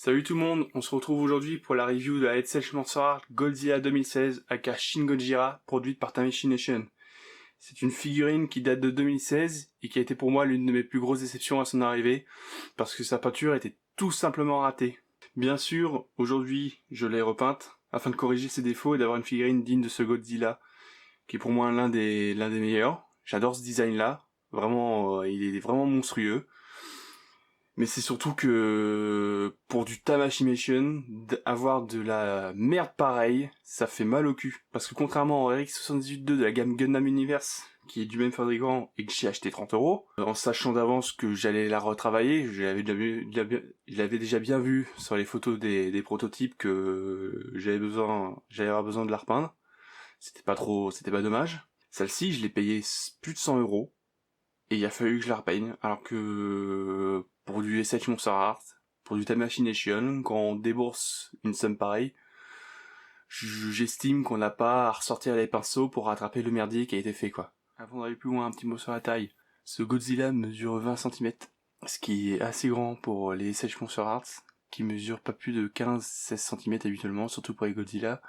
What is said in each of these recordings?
Salut tout le monde, on se retrouve aujourd'hui pour la review de la Headset Monster Godzilla 2016 aka Shin Godzilla, produite par Tamashii Nation. C'est une figurine qui date de 2016 et qui a été pour moi l'une de mes plus grosses déceptions à son arrivée, parce que sa peinture était tout simplement ratée. Bien sûr, aujourd'hui, je l'ai repeinte, afin de corriger ses défauts et d'avoir une figurine digne de ce Godzilla, qui est pour moi l'un des meilleurs. J'adore ce design-là, vraiment, il est vraiment monstrueux. Mais c'est surtout que pour du Tamashimation, avoir de la merde pareille, ça fait mal au cul. Parce que contrairement au RX-78-2 de la gamme Gundam Universe, qui est du même fabricant et que j'ai acheté 30€, en sachant d'avance que j'allais la retravailler, je l'avais déjà bien vu sur les photos des prototypes que j'allais avoir besoin de la repeindre. C'était pas dommage. Celle-ci, je l'ai payée plus de 100€. Et il a fallu que je la repeigne, alors que pour du SH Monster Art, pour du Tamashii Nation, quand on débourse une somme pareille, j'estime qu'on n'a pas à ressortir les pinceaux pour rattraper le merdier qui a été fait, quoi. Avant d'aller plus loin, un petit mot sur la taille. Ce Godzilla mesure 20 cm, ce qui est assez grand pour les SH Monster Art, qui mesurent pas plus de 15-16 cm habituellement, surtout pour les Godzilla.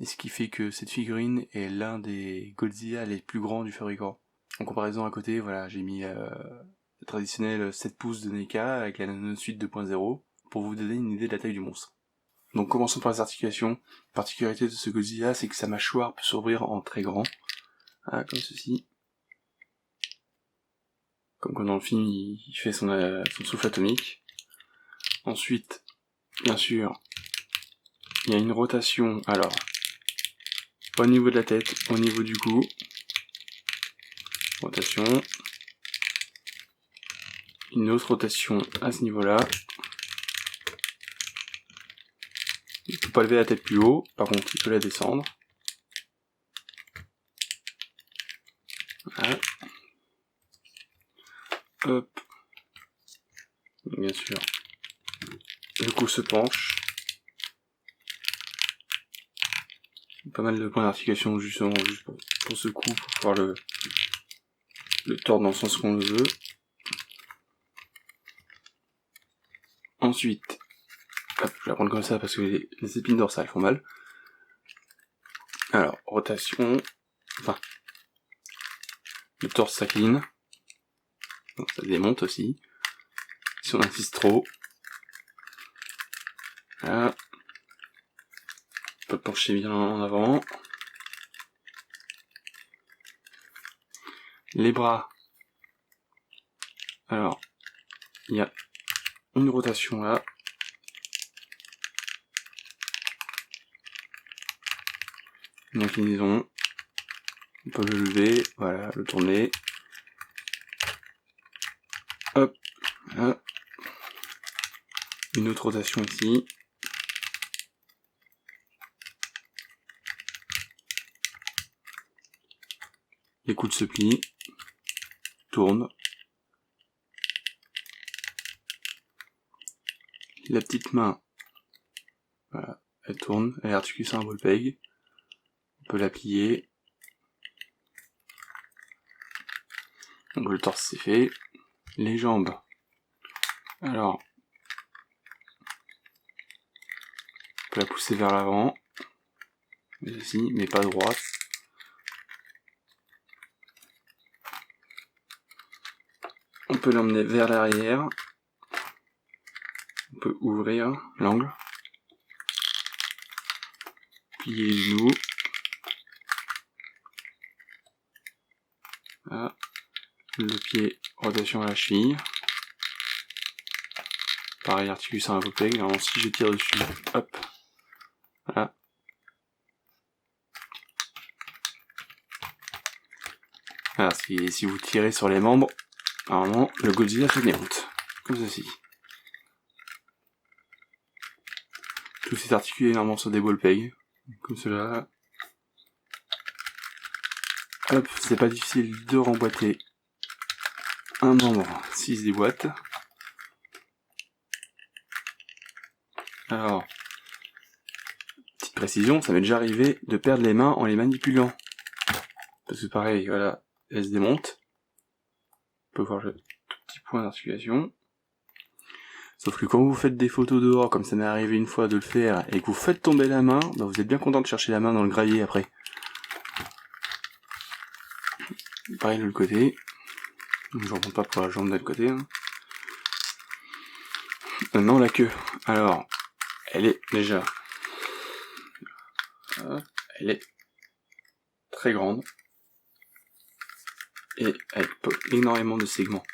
Et ce qui fait que cette figurine est l'un des Godzilla les plus grands du fabricant. En comparaison à côté, voilà, j'ai mis le traditionnel 7 pouces de NECA avec la Nanosuite 2.0 pour vous donner une idée de la taille du monstre. Donc commençons par les articulations. La particularité de ce Godzilla, c'est que sa mâchoire peut s'ouvrir en très grand, comme ceci. Comme quand dans le film, il fait son souffle atomique. Ensuite, bien sûr, il y a une rotation, alors, au niveau de la tête, au niveau du cou. Rotation. Une autre rotation à ce niveau-là. Il peut pas lever la tête plus haut, par contre il peut la descendre. Voilà. Hop. Bien sûr. Le cou se penche. Pas mal de points d'articulation justement juste pour ce coup, pour pouvoir le tordre dans le sens qu'on le veut. Ensuite, hop, je vais la prendre comme ça parce que les épines dorsales font mal. Alors, rotation, enfin, le torse s'incline, donc ça démonte aussi. Si on insiste trop, voilà, on peut pencher bien en avant. Les bras, alors, il y a une rotation là. Une inclinaison. On peut le lever, voilà, le tourner. Hop, voilà. Une autre rotation ici. Les coudes se plient. Tourne. La petite main, voilà, elle tourne, elle articule sur un ball peg. On peut la plier. Donc le torse c'est fait. Les jambes. Alors, on peut la pousser vers l'avant. Ceci, mais pas droite. On peut l'emmener vers l'arrière. On peut ouvrir l'angle. Plier les genoux. Voilà. Le pied, rotation à la cheville. Pareil, articule sur un ball-peg. Alors si je tire dessus, hop, voilà. Voilà, si vous tirez sur les membres, normalement, le Godzilla se démonte. Comme ceci. Tout s'est articulé normalement sur des ball-pegs. Comme cela. Hop, c'est pas difficile de remboîter un membre s'il se déboîte. Alors, petite précision, ça m'est déjà arrivé de perdre les mains en les manipulant. Parce que pareil, voilà, elle se démonte. On peut voir le tout petit point d'articulation. Sauf que quand vous faites des photos dehors, comme ça m'est arrivé une fois de le faire, et que vous faites tomber la main, bah vous êtes bien content de chercher la main dans le gravier après. Pareil de l'autre côté. Je remonte pas pour la jambe de l'autre côté. Hein. Maintenant la queue. Alors, elle est déjà... elle est très grande. Et avec énormément de segments.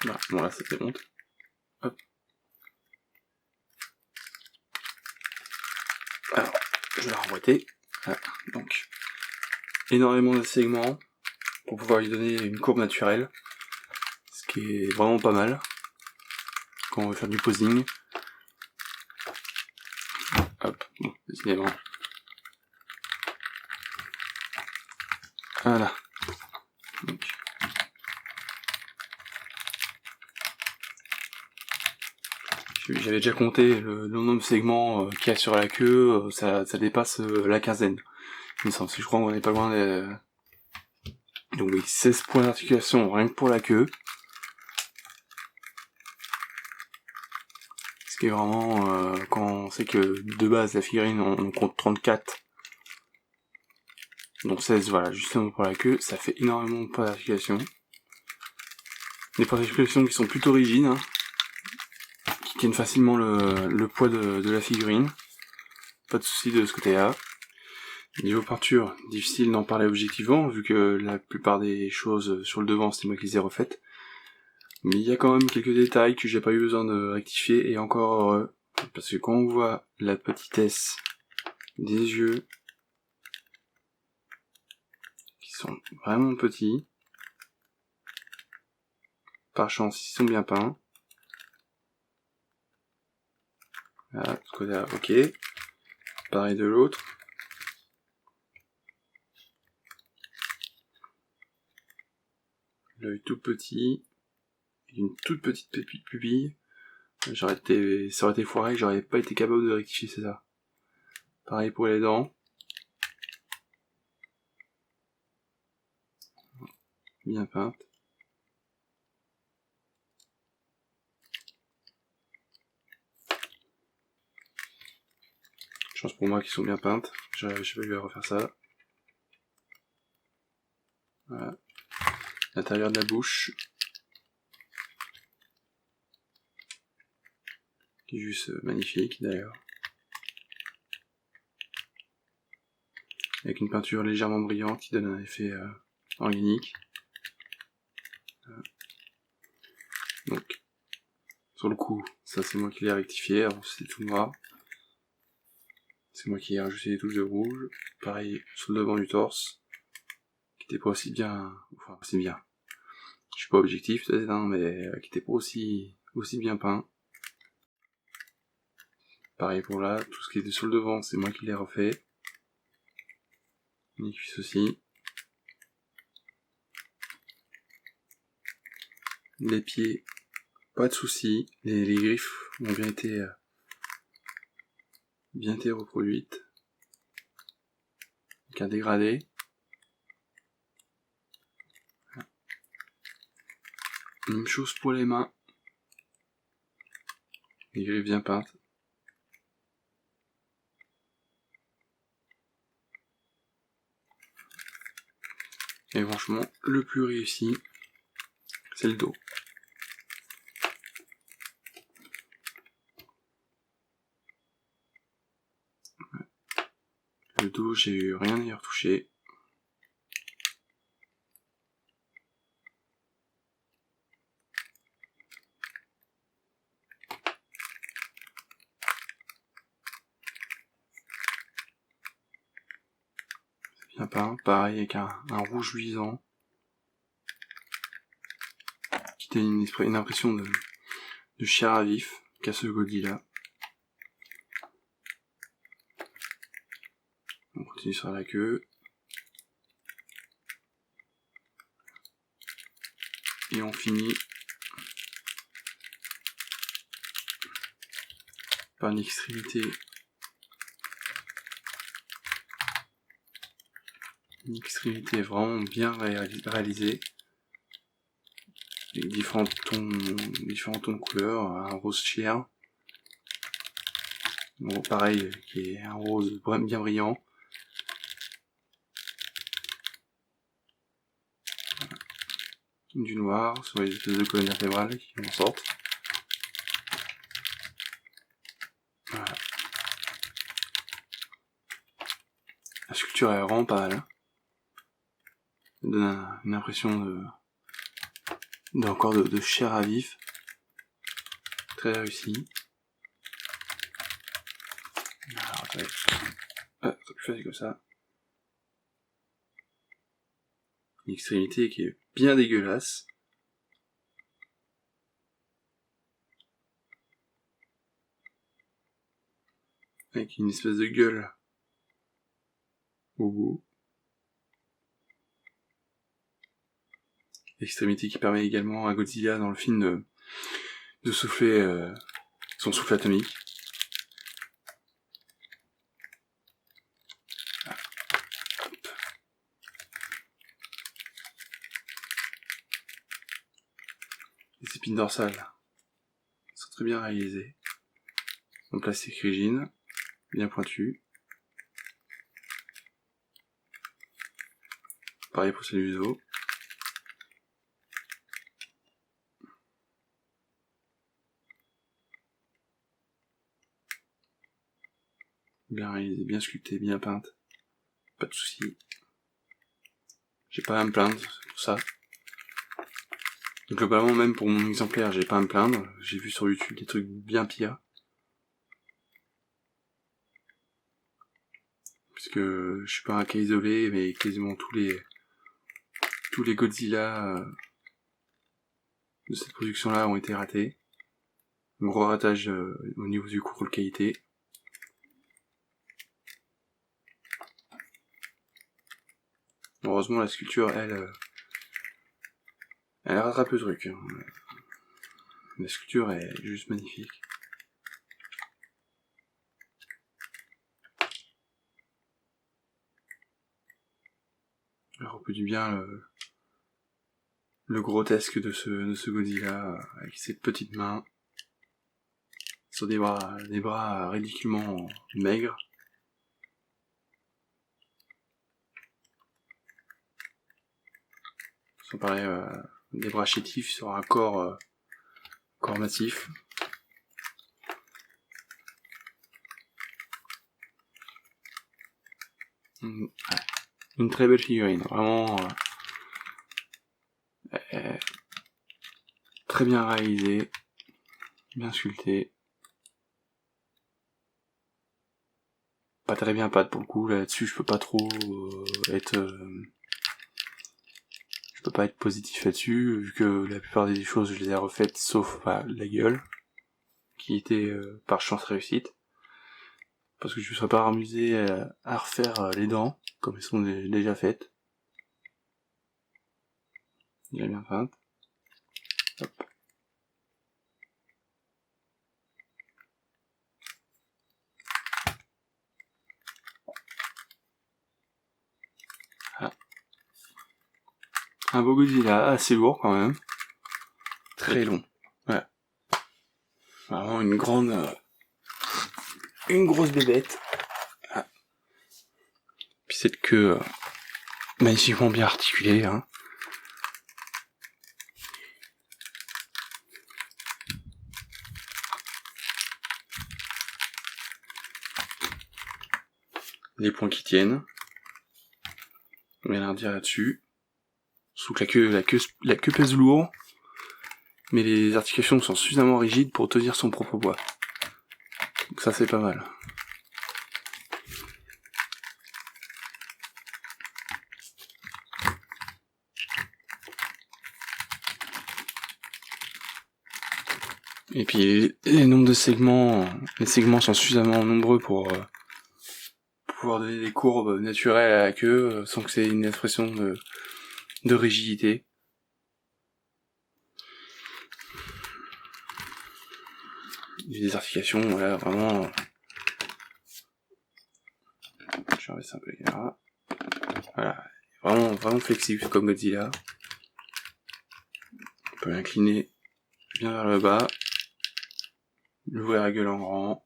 Voilà, bon là ça fait honte. Hop. Alors, je vais la remboîter. Voilà, donc, énormément de segments pour pouvoir lui donner une courbe naturelle. Ce qui est vraiment pas mal quand on veut faire du posing. Hop, bon, décidément. Voilà. Donc. J'avais déjà compté le nombre de segments qu'il y a sur la queue, ça dépasse la quinzaine. Il me semble, je crois qu'on n'est pas loin des... Donc oui, 16 points d'articulation rien que pour la queue. Ce qui est vraiment, quand on sait que de base la figurine on compte 34, donc 16 voilà, justement pour la queue, ça fait énormément de points d'articulation. Des points d'articulation qui sont plutôt rigides, hein, qui tiennent facilement le poids de la figurine. Pas de soucis de ce côté-là. Niveau peinture, difficile d'en parler objectivement, vu que la plupart des choses sur le devant, c'est moi qui les ai refaites. Mais il y a quand même quelques détails que j'ai pas eu besoin de rectifier, et encore heureux, parce que quand on voit la petitesse des yeux, qui sont vraiment petits, par chance, ils sont bien peints. Voilà, ce côté-là, ok. Pareil de l'autre. L'œil tout petit, une toute petite pupille. Ça aurait été foiré, j'aurais pas été capable de rectifier ça. Pareil pour les dents. Bien peintes. Chance pour moi qu'ils sont bien peintes. J'ai pas eu à refaire ça. Voilà. L'intérieur de la bouche. Qui est juste magnifique d'ailleurs. Avec une peinture légèrement brillante qui donne un effet organique. Voilà. Donc, sur le coup, ça c'est moi qui l'ai rectifié, avant c'était tout noir. C'est moi qui ai rajouté des touches de rouge. Pareil sur le devant du torse, qui était pas aussi bien, enfin aussi bien. Je suis pas objectif peut-être, hein, mais qui était pas aussi bien peint. Pareil pour là, tout ce qui était sur le devant, c'est moi qui l'ai refait. Les cuisses aussi. Les pieds, pas de soucis. Les griffes ont bien été reproduites. Donc un dégradé. Même chose pour les mains. Les griffes bien peintes. Et franchement, le plus réussi, c'est le dos. Le dos, j'ai eu rien à y retoucher. Bien peint, pareil avec un rouge luisant. Qui donne une impression de chair à vif, qu'a ce Goldie-là. On continue sur la queue. Et on finit par une extrémité Une extrémité vraiment bien réalisée. Avec différents tons de couleurs, un rose chair. Bon, pareil, qui est un rose bien brillant. Du noir sur les deux colonnes vertébrales qui en sortent. Voilà. La sculpture est vraiment pas mal. Ça donne une impression encore de chair à vif. Très réussi. Alors, attendez. Ça peut faire comme ça. Une extrémité qui est bien dégueulasse. Avec une espèce de gueule au bout. Extrémité qui permet également à Godzilla dans le film de souffler son souffle atomique. Hop. Les épines dorsales sont très bien réalisées. En plastique rigide, bien pointu. Pareil pour celle du zoo. Bien réalisée, bien sculptée, bien peinte. Pas de soucis. J'ai pas à me plaindre pour ça. Donc globalement, même pour mon exemplaire, j'ai pas à me plaindre. J'ai vu sur YouTube des trucs bien pires. Puisque je suis pas un cas isolé, mais quasiment tous les Godzilla de cette production-là ont été ratés. Un gros ratage au niveau du contrôle qualité. Heureusement, la sculpture, elle rattrape le truc. La sculpture est juste magnifique. Elle reproduit bien le grotesque de ce Godzilla avec ses petites mains sur des bras ridiculement maigres. Sans parler des bras chétifs sur un corps massif. Une très belle figurine, vraiment très bien réalisée, bien sculptée. Pas très bien pâte pour le coup, là-dessus je peux pas trop je peux pas être positif là-dessus, vu que la plupart des choses je les ai refaites sauf la gueule, qui était par chance réussite. Parce que je ne serais pas amusé à refaire les dents, comme elles sont déjà faites. Déjà bien peintes. Hop. Ah. Un beau Godzilla, assez lourd quand même. Très long. Ouais. Vraiment une grosse bébête. Ah. Puis cette queue magnifiquement bien articulée, hein. Les points qui tiennent. Rien à dire là-dessus. Sous que la queue pèse lourd, mais les articulations sont suffisamment rigides pour tenir son propre poids. Donc ça c'est pas mal. Et puis les nombres de segments, les segments sont suffisamment nombreux pour pouvoir donner des courbes naturelles à la queue sans que c'est une expression de rigidité. Il y a des articulations, voilà, vraiment. Je vais baisser un peu la caméra. Voilà, vraiment flexible comme Godzilla. On peut l'incliner bien vers le bas, l'ouvrir la gueule en grand.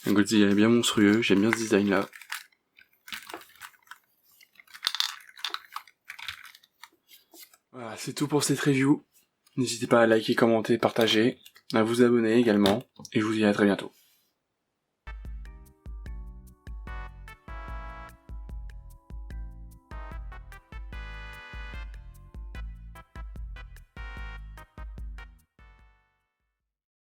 Un Godzilla est bien monstrueux, j'aime bien ce design là. Voilà, c'est tout pour cette review. N'hésitez pas à liker, commenter, partager, à vous abonner également, et je vous dis à très bientôt.